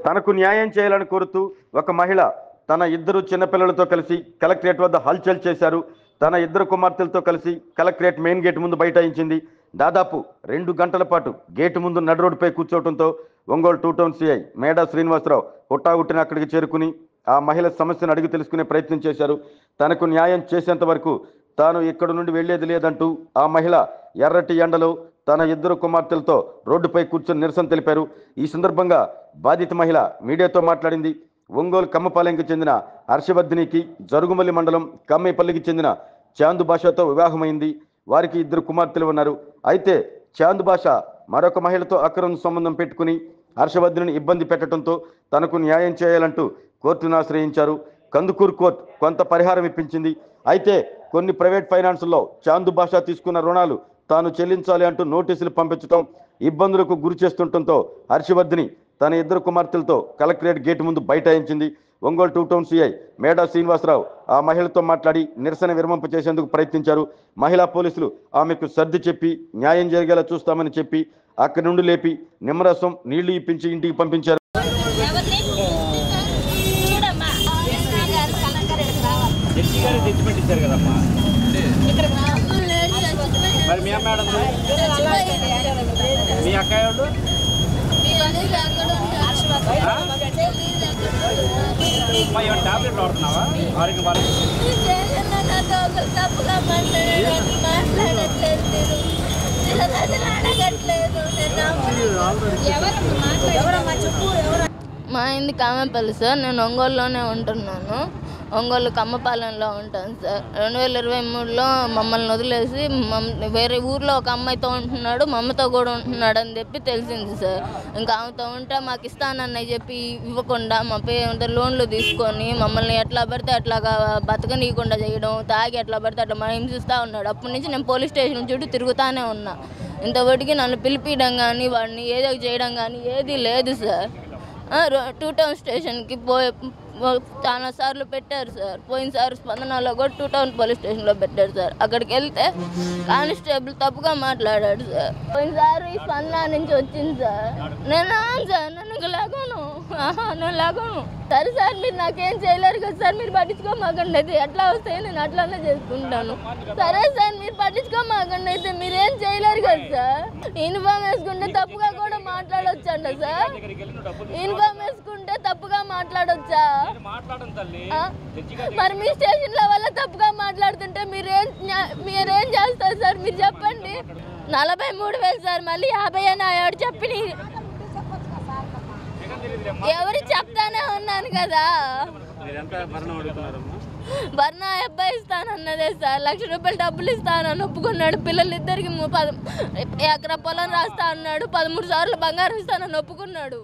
తనకు న్యాయం చేయాలని కోరుతూ ఒక మహిళ తన ఇద్దరు చిన్నపిల్లలతో కలిసి కలెక్టరేట్ వద్ద హల్చల్ చేశారు. తన ఇద్దరు కుమార్తెలతో కలిసి కలెక్టరేట్ మెయిన్ గేట్ ముందు బైఠాయించింది. దాదాపు 2 గంటల పాటు గేటు ముందు నడు రోడ్డుపై కూర్చోవడంతో ఒంగోలు 2 టౌన్ సిఐ మేడా శ్రీనివాసరావు హుటాహుటిన అక్కడికి చేరుకుని ఆ మహిళ సమస్యను అడిగి తెలుసుకునే ప్రయత్నం చేశారు. తనకు న్యాయం చేసేంత వరకు తాను ఇక్కడ నుండి వెళ్లేది లేదంటూ ఆ మహిళ ఎర్రటి ఎండలో తన ఇద్దరు కుమార్తెలతో రోడ్డుపై కూర్చొని నిరసన తెలిపారు. ఈ సందర్భంగా బాధిత మహిళ మీడియాతో మాట్లాడింది. ఒంగోలు కమ్మపాలెంకి చెందిన హర్షవర్ధినికి జరుగుమల్లి మండలం కమ్మేపల్లికి చెందిన చాందు భాషతో వివాహమైంది. వారికి 2 కుమార్తెలు ఉన్నారు. అయితే చాందు భాష మరొక మహిళతో అక్రమ సంబంధం పెట్టుకుని హర్షవర్ధిని ఇబ్బంది పెట్టడంతో తనకు న్యాయం చేయాలంటూ కోర్టును ఆశ్రయించారు. కందుకూరు కోర్టు కొంత పరిహారం ఇప్పించింది. అయితే కొన్ని ప్రైవేట్ ఫైనాన్సుల్లో చాందు భాష తీసుకున్న రుణాలు తాను చెల్లించాలి అంటూ నోటీసులు పంపించడం ఇబ్బందులకు గురి చేస్తుండటంతో హర్షవర్ధిని తన 2 కుమార్తెలతో కలెక్టరేట్ గేటు ముందు బైఠాయించింది. ఒంగోలు 2 టౌన్ సిఐ మేడా శ్రీనివాసరావు ఆ మహిళతో మాట్లాడి నిరసన విరమింప చేసేందుకు ప్రయత్నించారు. మహిళా పోలీసులు ఆమెకు సర్ది చెప్పి న్యాయం జరిగేలా చూస్తామని చెప్పి అక్కడి నుండి లేపి నిమ్మరసం నీళ్లు ఇప్పించి ఇంటికి పంపించారు. టాబ్లెట్ వాడుతున్నావా? మా ఇంది కామేపల్లి సార్. నేను ఒంగోలులోనే ఉంటున్నాను. ఒంగోలు కమ్మపాలెంలో ఉంటాను సార్. 2023లో మమ్మల్ని వదిలేసి వేరే ఊర్లో ఒక అమ్మాయితో ఉంటున్నాడు, మా అమ్మతో కూడా ఉంటున్నాడు అని చెప్పి తెలిసింది సార్. ఇంకా ఆమెతో ఉంటే మాకు ఇస్తానని చెప్పి ఇవ్వకుండా మా లోన్లు తీసుకొని మమ్మల్ని ఎట్లా పడితే అట్లాగా బతకనీయకుండా చేయడం, తాగి ఎట్లా పడితే అట్లా హింసిస్తూ ఉన్నాడు. అప్పటి నుంచి నేను పోలీస్ స్టేషన్ చుట్టూ తిరుగుతూనే ఉన్నా. ఇంతవరకు నన్ను పిలిపించడం కానీ వాడిని ఏదో చేయడం కానీ ఏది లేదు సార్. 2 టౌన్ స్టేషన్కి చాలా సార్లు పెట్టారు సార్. పోయినసారి స్పందనలో కూడా 2 టౌన్ పోలీస్ స్టేషన్లో పెట్టారు సార్. అక్కడికి వెళ్తే కానిస్టేబుల్ తప్పుగా మాట్లాడాడు సార్. పోయినసారి స్పందన నుంచి వచ్చింది సార్. నేను సార్ నన్ను లేకోను, నేను లేకోను. సరే సార్ మీరు నాకేం చేయలేరు కదా సార్, మీరు పట్టించుకోమాకండి. అయితే ఎట్లా వస్తాయి నేను అట్లానే చేసుకుంటాను. సరే సార్ మీరు పట్టించుకోమాకండి, అయితే మీరేం చేయలేరు కదా సార్. యూనిఫామ్ వేసుకుంటే తప్పుగా కూడా మాట్లాడొచ్చంట సార్. యూనిఫామ్ వేసుకుంటే తప్పుగా మాట్లాడొచ్చా? మరి మీ స్టేషన్ల వల్ల తప్పుగా మాట్లాడుతుంటే మీరేం చేస్తారు సార్? మీరు చెప్పండి. 43,000 సార్, మళ్ళీ 50 అని ఎవరు చెప్పి ఎవరు చెప్తానే ఉన్నాను కదా. బర్నా అబ్బాయి ఇస్తానన్నదే సార్. 1,00,000 రూపాయలు డబ్బులు ఇస్తానని ఒప్పుకున్నాడు. పిల్లలిద్దరికి 10 ఎకరా పొలం రాస్తా అన్నాడు. 13 సార్లు బంగారం ఇస్తానని ఒప్పుకున్నాడు.